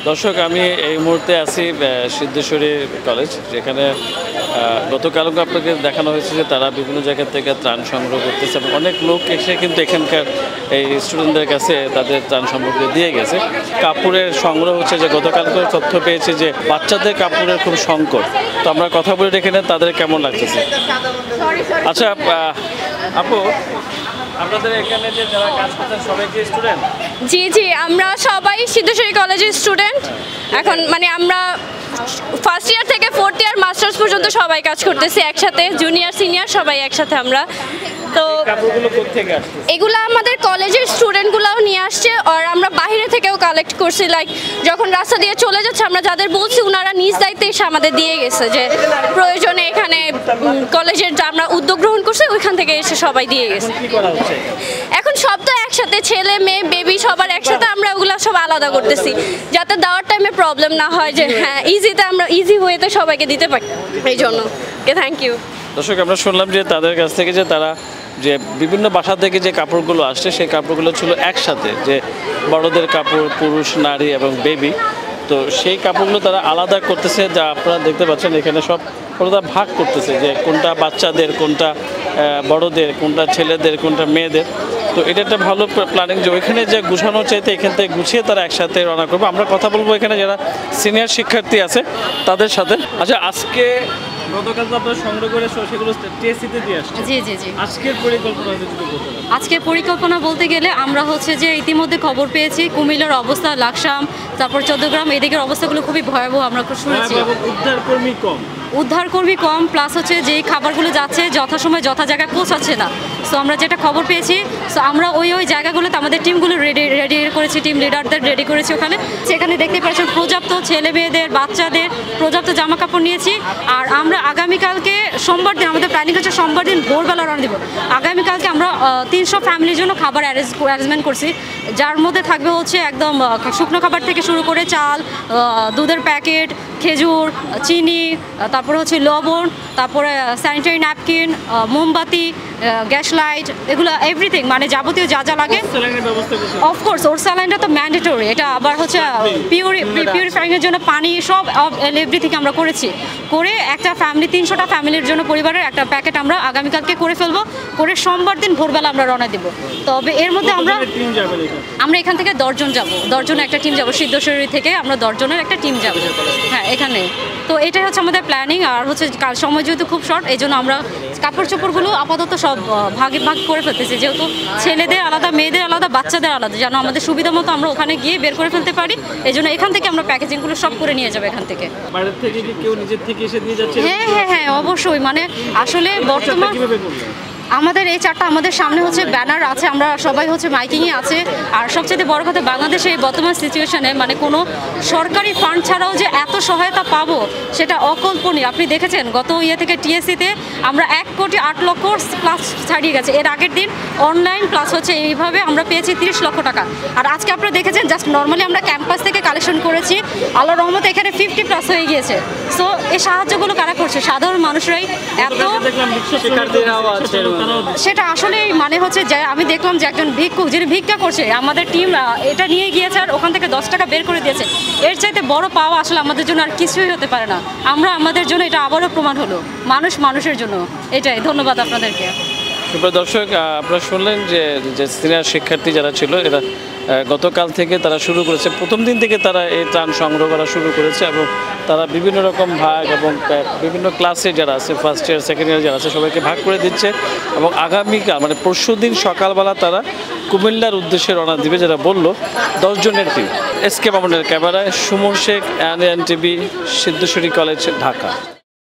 দর্শক, আমি এই মুহূর্তে আছি সিদ্ধেশ্বরী কলেজ, যেখানে গতকালকে আপনাকে দেখানো হয়েছে যে তারা বিভিন্ন জায়গা থেকে ত্রাণ সংগ্রহ করতেছে এবং অনেক লোক এসে কিন্তু এখানকার এই স্টুডেন্টদের কাছে তাদের ত্রাণ সামগ্রী দিয়ে গেছে। কাপড়ের সংগ্রহ হচ্ছে, যে গতকালকে তথ্য পেয়েছি যে বাচ্চাদের কাপড়ের খুব সংকট। তো আমরা কথা বলে রেখে নেন তাদের কেমন লাগতেছে। আচ্ছা আপু, আপনাদের এখানে যে যারা কাজ করছেন সবাই কি স্টুডেন্ট? জি জি, আমরা সবাই সিদ্ধেশ্বরী কলেজের স্টুডেন্ট। এখন মানে আমরা ফার্স্ট ইয়ার থেকে ফোর্থ ইয়ার মাস্টার্স পর্যন্ত সবাই কাজ করতেছি একসাথে, জুনিয়র সিনিয়র সবাই একসাথে আমরা। তো এগুলো আমাদের কলেজের স্টুডেন্টগুলোও নিয়ে আসছে, আর আমরা বাইরে থেকেও কালেক্ট করছি। লাইক যখন রাস্তা দিয়ে চলে যাচ্ছে আমরা যাদের বলছি ওনারা নিজ দায়িত্বে এসে আমাদের দিয়ে গেছে, যে প্রয়োজনে এখানে কলেজের যা আমরা উদ্যোগ গ্রহণ করছি ওইখান থেকে এসে সবাই দিয়ে গেছে। এখন সব তো একসাথে, ছেলে মেয়ে বেবি সবার একসাথে, আমরা ওগুলো সব আলাদা করতেছি যাতে দেওয়ার টাইমে প্রবলেম না হয়, যে হ্যাঁ ইজিতে আমরা ইজি ওয়েতে সবাইকে দিতে পারি। এই জন্য থ্যাংক ইউ। দর্শক, আমরা শুনলাম যে তাদের কাছ থেকে যে তারা যে বিভিন্ন বাসা থেকে যে কাপড়গুলো আসছে সেই কাপড়গুলো ছিল একসাথে, যে বড়দের কাপড়, পুরুষ, নারী এবং বেবি। তো সেই কাপড়গুলো তারা আলাদা করতেছে, যা আপনারা দেখতে পাচ্ছেন এখানে সব ওরা ভাগ করতেছে, যে কোনটা বাচ্চাদের, কোনটা বড়দের, কোনটা ছেলেদের, কোনটা মেয়েদের। তো এটা একটা ভালো প্ল্যানিং, যে ওইখানে যে গুছানো চাইতে এখান থেকে গুছিয়ে তারা একসাথে রওনা করবে। আমরা কথা বলবো এখানে যারা সিনিয়র শিক্ষার্থী আছে তাদের সাথে। আচ্ছা, আজকে গতকাল তো আপনারা সংগ্রহ করে সেগুলো টিএসসিতে দিয়ে আসছে। জি জি জি। আজকের পরিকল্পনা যদি বলতে পারেন। আজকের পরিকল্পনা বলতে গেলে আমরা হচ্ছে যে ইতিমধ্যে খবর পেয়েছি কুমিল্লার অবস্থা, লাকসাম, তারপর চৌদ্দগ্রাম, এদিকের অবস্থাগুলো খুবই ভয়াবহ আমরা শুনেছি। উদ্ধারকর্মী কম, প্লাস হচ্ছে যেই খাবারগুলো যাচ্ছে যথাসময় যথা জায়গায় পৌঁছাচ্ছে না। সো আমরা যেটা খবর পেয়েছি, সো আমরা ওই জায়গাগুলোতে আমাদের টিমগুলো রেডি করেছি, টিম লিডারদের রেডি করেছি। সেখানে দেখতে পাচ্ছেন পর্যাপ্ত ছেলে মেয়েদের, বাচ্চাদের পর্যাপ্ত জামা কাপড় নিয়েছি। আর আমরা আগামীকালকে সোমবার দিন, আমাদের প্ল্যানিং হচ্ছে সোমবার দিন ভোরবেলা রওনা দেবো। আগামীকালকে আমরা 300 ফ্যামিলির জন্য খাবার অ্যারেঞ্জমেন্ট করছি, যার মধ্যে থাকবে হচ্ছে একদম শুকনো খাবার থেকে শুরু করে চাল, দুধের প্যাকেট, খেজুর, চিনি, তারপরে হচ্ছে লবণ, তারপরে স্যানিটারি ন্যাপকিন, মোমবাতি, গ্যাস লাইট, এগুলো এভরিথিং, মানে যাবতীয় যা যা লাগে। অফকোর্স ওর স্যালাইনটা তো ম্যান্ডেটরি, এটা আবার হচ্ছে পিউরিফাইংয়ের জন্য পানি, সব এভরিথিং আমরা করেছি। করে একটা ফ্যামিলি, 300টা ফ্যামিলির জন্য পরিবারের একটা প্যাকেট আমরা আগামীকালকে করে ফেলবো, করে সোমবার দিন ভোরবেলা আমরা রওনা দেবো। তবে এর মধ্যে আমরা এখান থেকে 10 জন যাবো, 10 জনের একটা টিম যাবো। সিদ্ধেশ্বরী থেকে আমরা 10 জনের একটা টিম যাবো, হ্যাঁ এখানে। তো এটাই হচ্ছে আমাদের প্ল্যানিং। আর হচ্ছে কাল সময় যেহেতু খুব শর্ট, এই জন্য আমরা কাপড় চোপড়গুলো আপাতত সব ভাগে ভাগ করে ফেলতেছি, যেহেতু ছেলেদের আলাদা, মেয়েদের আলাদা, বাচ্চাদের আলাদা, যেন আমাদের সুবিধা মতো আমরা ওখানে গিয়ে বের করে ফেলতে পারি। এই জন্য এখান থেকে আমরা প্যাকেজিংগুলো সব করে নিয়ে যাবো এখান থেকে। হ্যাঁ হ্যাঁ হ্যাঁ, অবশ্যই। মানে আসলে বর্তমান আমাদের এই চারটা, আমাদের সামনে হচ্ছে ব্যানার আছে, আমরা সবাই হচ্ছে মাইকিংয়ে আছে। আর সবচেয়ে বড় কথা, বাংলাদেশে এই বর্তমান সিচুয়েশনে মানে কোনো সরকারি ফান্ড ছাড়াও যে এত সহায়তা পাবো সেটা অকল্পনীয়। আপনি দেখেছেন গত থেকে টিএসসিতে আমরা 1,08,00,000 প্লাস ছাড়িয়ে গেছে। এর আগের দিন অনলাইন প্লাস হচ্ছে এইভাবে আমরা পেয়েছি 30 লক্ষ টাকা। আর আজকে আপনারা দেখেছেন জাস্ট নর্মালি আমরা ক্যাম্পাস থেকে কালেকশন করেছি, আল্লাহর রহমতে এখানে 50 প্লাস হয়ে গিয়েছে। সো এই সাহায্যগুলো কারা করছে? সাধারণ মানুষরাই। এত সেটা আসলে মানে হচ্ছে যে আমি দেখলাম যে একজন ভিক্ষুক যিনি ভিক্ষা করছে, আমাদের টিম এটা নিয়ে গিয়েছে আর ওখান থেকে 10 টাকা বের করে দিয়েছে। এর চাইতে বড় পাওয়া আসলে আমাদের জন্য আর কিছুই হতে পারে না। আমরা আমাদের জন্য এটা আবারও প্রমাণ হলো, মানুষ মানুষের জন্য। এটাই, ধন্যবাদ আপনাদেরকে। দর্শক, আপনারা শুনলেন যে সিনিয়র শিক্ষার্থী যারা ছিল, এরা গতকাল থেকে তারা শুরু করেছে, প্রথম দিন থেকে তারা এই ত্রাণ সংগ্রহ করা শুরু করেছে এবং তারা বিভিন্ন রকম ভাগ এবং বিভিন্ন ক্লাসে যারা আছে, ফার্স্ট ইয়ার সেকেন্ড ইয়ার যারা আছে সবাইকে ভাগ করে দিচ্ছে। এবং আগামীকাল মানে পরশু দিন সকালবেলা তারা কুমিল্লার উদ্দেশ্যে রওনা দিবে, যারা বললো 10 জনের টিম। এসকে মামুনের ক্যামেরায় Suman Sheikh, NN TV, Siddheswari college, Dhaka.